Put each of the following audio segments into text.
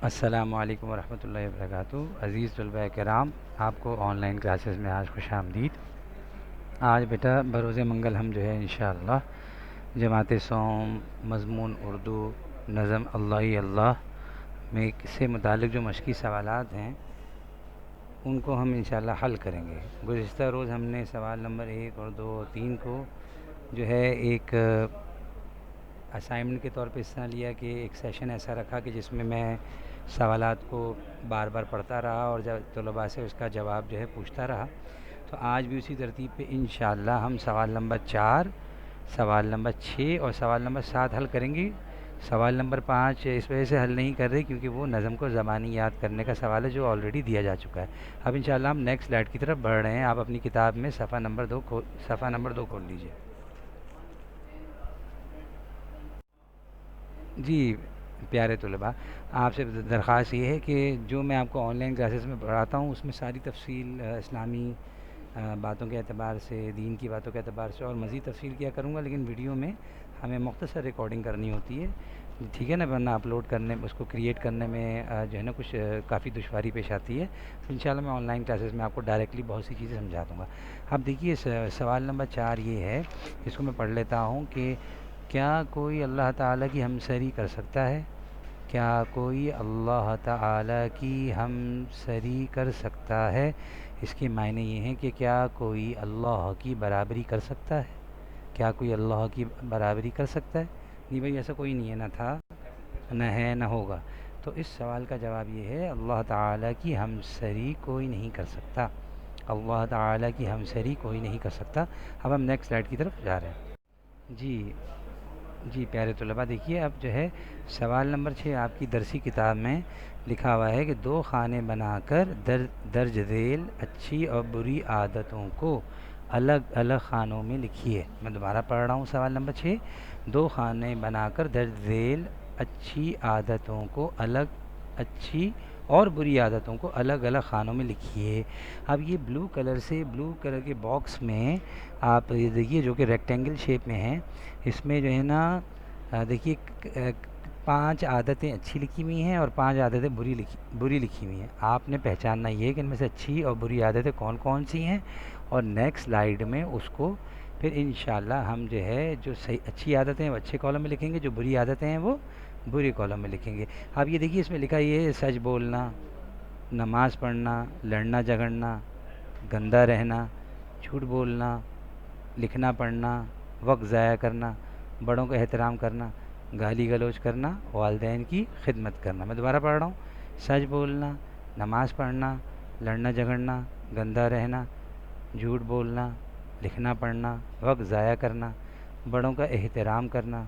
السلام علیکم ورحمۃ اللہ وبرکاتہ۔ عزیز طلباء کرام، آپ کو آن لائن کلاسز میں آج خوش آمدید۔ آج بیٹا بروز منگل ہم جو ہے انشاءاللہ جماعت سوم مضمون اردو نظم اللہ ہی اللہ میں سے متعلق جو مشقی سوالات ہیں ان کو ہم انشاءاللہ حل کریں گے۔ گزشتہ روز ہم نے سوال نمبر 1 اور 2 اور 3 کو جو ہے ایک اسائنمنٹ کے طور پہ اس طرح لیا کہ ایک سیشن ایسا رکھا کہ جس میں میں سوالات کو بار بار پڑھتا رہا اور جب طلباء سے اس کا جواب جو ہے پوچھتا رہا۔ تو آج بھی اسی ترتیب پہ انشاءاللہ ہم سوال نمبر 4، سوال نمبر 6 اور سوال نمبر 7 حل کریں گے۔ سوال نمبر 5 اس وجہ سے حل نہیں کر رہے کیونکہ وہ نظم کو زبانی یاد کرنے کا سوال ہے جو آلریڈی دیا جا چکا ہے۔ اب انشاءاللہ ہم نیکسٹ سلائیڈ کی طرف بڑھ رہے ہیں۔ آپ اپنی کتاب میں صفحہ نمبر 2 کھول لیجئے۔ جی پیارے طلباء، آپ سے درخواست یہ ہے کہ جو میں آپ کو آن لائن کلاسز میں پڑھاتا ہوں اس میں ساری تفصیل اسلامی باتوں کے اعتبار سے، دین کی باتوں کے اعتبار سے اور مزید تفصیل کیا کروں گا، لیکن ویڈیو میں ہمیں مختصر ریکارڈنگ کرنی ہوتی ہے، ٹھیک ہے نا، ورنہ اپلوڈ کرنے اس کو کریٹ کرنے میں جو ہے نا کچھ کافی دشواری پیش آتی ہے۔ تو انشاءاللہ میں آن لائن کلاسز میں آپ کو ڈائریکٹلی بہت سی چیزیں سمجھا دوں گا۔ اب دیکھیے سوال نمبر 4 یہ ہے، اس کو میں پڑھ لیتا ہوں کہ کیا کوئی اللہ تعالیٰ کی ہمسری کر سکتا ہے؟ کیا کوئی اللہ تعالیٰ کی ہمسری کر سکتا ہے؟ اس کے معنی یہ ہیں کہ کیا کوئی اللہ کی برابری کر سکتا ہے؟ کیا کوئی اللہ کی برابری کر سکتا ہے؟ نہیں بھائی، ایسا کوئی نہیں ہے، نہ تھا نہ ہے نہ ہوگا۔ تو اس سوال کا جواب یہ ہے، اللہ تعالیٰ کی ہمسری کوئی نہیں کر سکتا۔ اللہ تعالیٰ کی ہمسری کوئی نہیں کر سکتا۔ اب ہم نیکسٹ سلائیڈ کی طرف جا رہے ہیں۔ جی پیارے طلباء، دیکھیے اب جو ہے سوال نمبر 6 آپ کی درسی کتاب میں لکھا ہوا ہے کہ 2 خانے بنا کر درج ذیل اچھی اور بری عادتوں کو الگ الگ خانوں میں لکھیے۔ میں دوبارہ پڑھ رہا ہوں سوال نمبر 6۔ 2 خانے بنا کر درج ذیل اچھی عادتوں کو اچھی اور بری عادتوں کو الگ الگ خانوں میں لکھیے۔ اب یہ بلو کلر کے باکس میں آپ یہ دیکھیے جو کہ ریکٹینگل شیپ میں ہے، اس میں جو ہے نا دیکھیے 5 عادتیں اچھی لکھی ہوئی ہیں اور 5 عادتیں بری لکھی ہوئی ہیں۔ آپ نے پہچاننا یہ ہے کہ ان میں سے اچھی اور بری عادتیں کون کون سی ہیں، اور نیکسٹ سلائیڈ میں اس کو پھر انشاءاللہ ہم جو ہے جو صحیح اچھی عادتیں ہیں وہ اچھے کالم میں لکھیں گے، جو بری عادتیں ہیں وہ بری کالم میں لکھیں گے۔ اب یہ دیکھیے اس میں لکھا یہ ہے، سچ بولنا، نماز پڑھنا، لڑنا جھگڑنا، گندا رہنا، جھوٹ بولنا، لکھنا پڑھنا، وقت ضائع کرنا، بڑوں کا احترام کرنا، گالی گلوچ کرنا، والدین کی خدمت کرنا۔ میں دوبارہ پڑھ رہا ہوں، سچ بولنا، نماز پڑھنا، لڑنا جھگڑنا، گندا رہنا، جھوٹ بولنا، لکھنا پڑھنا، وقت ضائع کرنا، بڑوں کا احترام کرنا،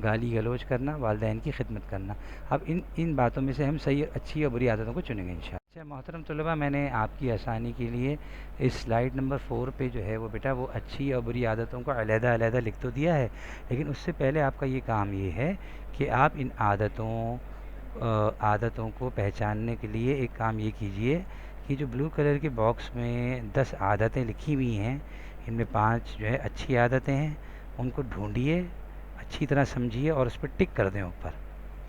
گالی گلوچ کرنا، والدین کی خدمت کرنا۔ اب ان باتوں میں سے ہم صحیح اچھی اور بری عادتوں کو چنیں گے انشاءاللہ۔ اچھا محترم طلباء، میں نے آپ کی آسانی کے لیے اس سلائیڈ نمبر 4 پہ جو ہے وہ بیٹا وہ اچھی اور بری عادتوں کو علیحدہ علیحدہ لکھ تو دیا ہے، لیکن اس سے پہلے آپ کا یہ کام یہ ہے کہ آپ ان عادتوں کو پہچاننے کے لیے ایک کام یہ کیجئے کہ جو بلو کلر کے باکس میں 10 عادتیں لکھی ہوئی ہیں، ان میں 5 جو ہے اچھی عادتیں ہیں، ان کو ڈھونڈیے، اچھی طرح سمجھیے اور اس پہ ٹک کر دیں اوپر،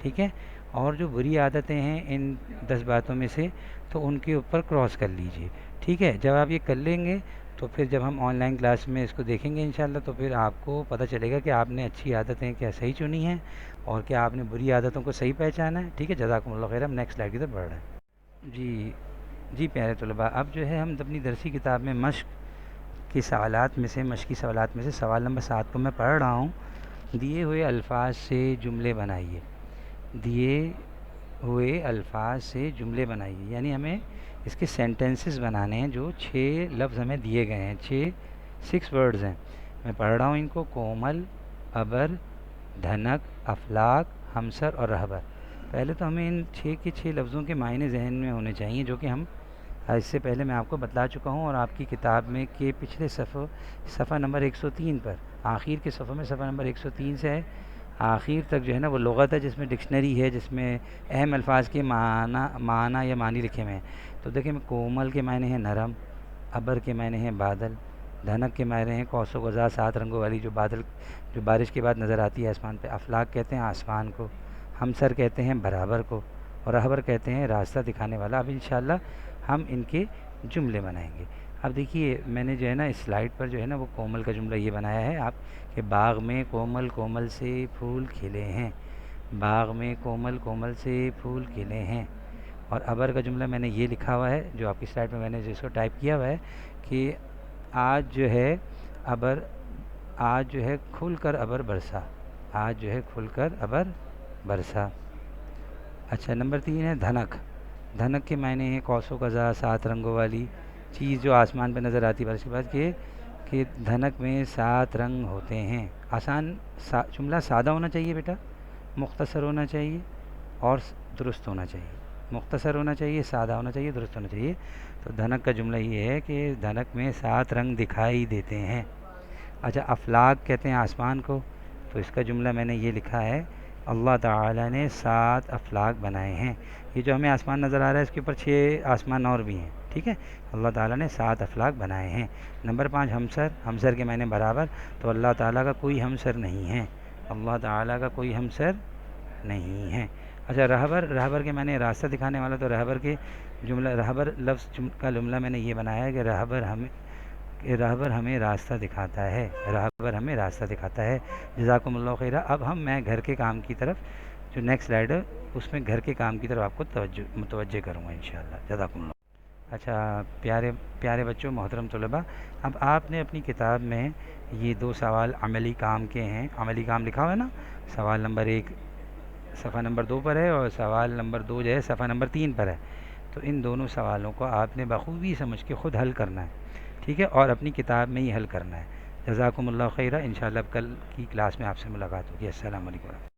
ٹھیک ہے؟ اور جو بری عادتیں ہیں ان 10 باتوں میں سے تو ان کے اوپر کراس کر لیجئے، ٹھیک ہے؟ جب آپ یہ کر لیں گے تو پھر جب ہم آن لائن کلاس میں اس کو دیکھیں گے انشاءاللہ تو پھر آپ کو پتہ چلے گا کہ آپ نے اچھی عادتیں کیا صحیح چنی ہیں اور کیا آپ نے بری عادتوں کو صحیح پہچانا ہے، ٹھیک ہے؟ جزاکم اللہ خیر۔ ہم نیکسٹ سلائیڈ کی طرف بڑھ رہے ہیں۔ جی پیارے طلباء، اب جو ہے ہم اپنی درسی کتاب میں مشقی سوالات میں سے سوال نمبر 7 کو میں پڑھ رہا ہوں۔ دیے ہوئے الفاظ سے جملے بنائیے۔ دیے ہوئے الفاظ سے جملے بنائیے، یعنی ہمیں اس کے سینٹنسز بنانے ہیں جو 6 لفظ ہمیں دیے گئے ہیں، 6 ورڈز ہیں۔ میں پڑھ رہا ہوں ان کو، کومل، ابر، دھنک، افلاک، ہمسر اور رہبر۔ پہلے تو ہمیں ان 6 کے 6 لفظوں کے معنی ذہن میں ہونے چاہیے، جو کہ ہم اس سے پہلے میں آپ کو بتلا چکا ہوں، اور آپ کی کتاب میں کے پچھلے صفحہ نمبر 103 پر، آخر کے صفحہ میں صفحہ نمبر 103 سے ہے آخر تک جو ہے نا وہ لغت ہے، جس میں ڈکشنری ہے، جس میں اہم الفاظ کے معنی یا معنی لکھے ہوئے ہیں۔ تو دیکھیں، کومل کے معنی ہیں نرم، ابر کے معنی ہیں بادل، دھنک کے معنی ہیں قوس و قزح 7 رنگوں والی جو بارش کے بعد نظر آتی ہے آسمان پہ، افلاک کہتے ہیں آسمان کو، ہمسر کہتے ہیں برابر کو، اور رہبر کہتے ہیں راستہ دکھانے والا. اب انشاءاللہ ہم ان کے جملے بنائیں گے. اب دیکھیے میں نے جو ہے نا اس سلائڈ پر جو ہے نا وہ کومل کا جملہ یہ بنایا ہے آپ کہ باغ میں کومل کومل سے پھول کھلے ہیں. باغ میں کومل کومل سے پھول کھلے ہیں. اور ابر کا جملہ میں نے یہ لکھا ہوا ہے جو آپ کی سلائڈ میں نے جس کو ٹائپ کیا ہوا ہے کہ آج جو ہے ابر آج جو ہے کھل کر ابر برسا. آج جو ہے کھل کر ابر برسا. اچھا نمبر 3 ہے دھنک. دھنک کے معنی ہیں قوس و قزح 7 رنگوں والی چیز جو آسمان پہ نظر آتی ہے. اس کے بعد کہ دھنک میں 7 رنگ ہوتے ہیں. آسان جملہ سادہ ہونا چاہیے بیٹا, مختصر ہونا چاہیے اور درست ہونا چاہیے. مختصر ہونا چاہیے, سادہ ہونا چاہیے, درست ہونا چاہیے. تو دھنک کا جملہ یہ ہے کہ دھنک میں 7 رنگ دکھائی دیتے ہیں. اچھا افلاک کہتے ہیں آسمان کو, تو اس کا جملہ میں نے یہ لکھا ہے اللہ تعالیٰ نے 7 افلاک بنائے ہیں. یہ جو ہمیں آسمان نظر آ رہا ہے اس کے اوپر 6 آسمان اور بھی ہیں. ٹھیک ہے, اللہ تعالیٰ نے 7 افلاک بنائے ہیں. نمبر 5 ہمسر. ہمسر کے معنی برابر, تو اللہ تعالیٰ کا کوئی ہمسر نہیں ہے. اللہ تعالیٰ کا کوئی ہمسر نہیں ہے. اچھا رہبر. رہبر کے معنی راستہ دکھانے والا, تو رہبر کے جملہ رہبر لفظ کا جملہ میں نے یہ بنایا ہے کہ رہبر ہمیں راستہ دکھاتا ہے. رہبر ہمیں راستہ دکھاتا ہے. جزاکم اللہ خیرہ. اب میں گھر کے کام کی طرف جو نیکسٹ سلائیڈ ہے اس میں گھر کے کام کی طرف آپ کو متوجہ کروں گا انشاءاللہ. جزاکم اللہ. اچھا پیارے بچوں, محترم طلباء, اب آپ نے اپنی کتاب میں یہ 2 سوال عملی کام کے ہیں. عملی کام لکھا ہوا ہے نا, سوال نمبر 1 صفحہ نمبر 2 پر ہے اور سوال نمبر 2 جو ہے صفحہ نمبر 3 پر ہے. تو ان دونوں سوالوں کو آپ نے بخوبی سمجھ کے خود حل کرنا ہے. ٹھیک ہے, اور اپنی کتاب میں ہی حل کرنا ہے. جزاکم اللہ خیرہ. انشاءاللہ اب کل کی کلاس میں آپ سے ملاقات ہوگی. السلام علیکم.